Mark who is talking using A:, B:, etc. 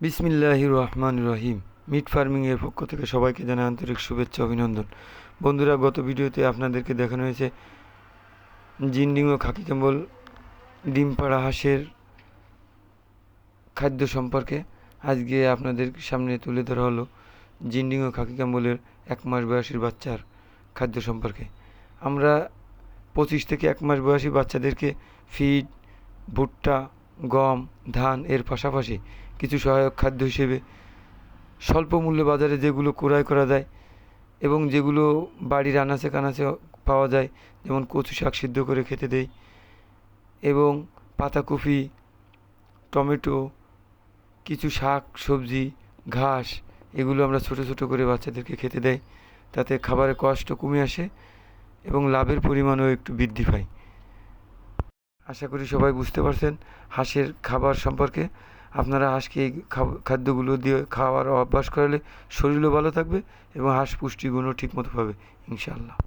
A: বিসমিল্লাহির রহমানির রহিম। মিট ফার্মিংয়ের পক্ষ থেকে সবাইকে জানাই আন্তরিক শুভেচ্ছা অভিনন্দন। বন্ধুরা, গত ভিডিওতে আপনাদেরকে দেখানো হয়েছে জিন্ডিং ও খাকি ক্যাম্বল ডিম পাড়া হাঁসের খাদ্য সম্পর্কে। আজকে আপনাদের সামনে তুলে ধরা হলো জিন্ডিং ও খাকি ক্যাম্বলের 1 মাস বয়সী বাচ্চার খাদ্য সম্পর্কে। আমরা 25 থেকে 1 মাস বয়সী বাচ্চাদেরকে ফিড, ভুট্টা, গম, ধান এর পাশাপাশি কিছু সহায়ক খাদ্য হিসেবে স্বল্প মূল্যে বাজারে যেগুলো ক্রয় করা যায় এবং যেগুলো বাড়ির আনাচে কানাচে পাওয়া যায়, যেমন কচু শাক সিদ্ধ করে খেতে দেই এবং পাতাকপি, টমেটো, কিছু শাক সবজি, ঘাস, এগুলো আমরা ছোট ছোট করে বাচ্চাদেরকে খেতে দেই। তাতে খাবারের কষ্ট কমে আসে এবং লাভের পরিমাণও একটু বৃদ্ধি পায়। আশা করি সবাই বুঝতে পারছেন হাঁসের খাবার সম্পর্কে। আপনারা হাঁসকে এই খাদ্যগুলো দিয়ে খাওয়ার অভ্যাস করালে শরীরও ভালো থাকবে এবং হাঁস পুষ্টিগুণও ঠিকমতো পাবে ইনশাআল্লাহ।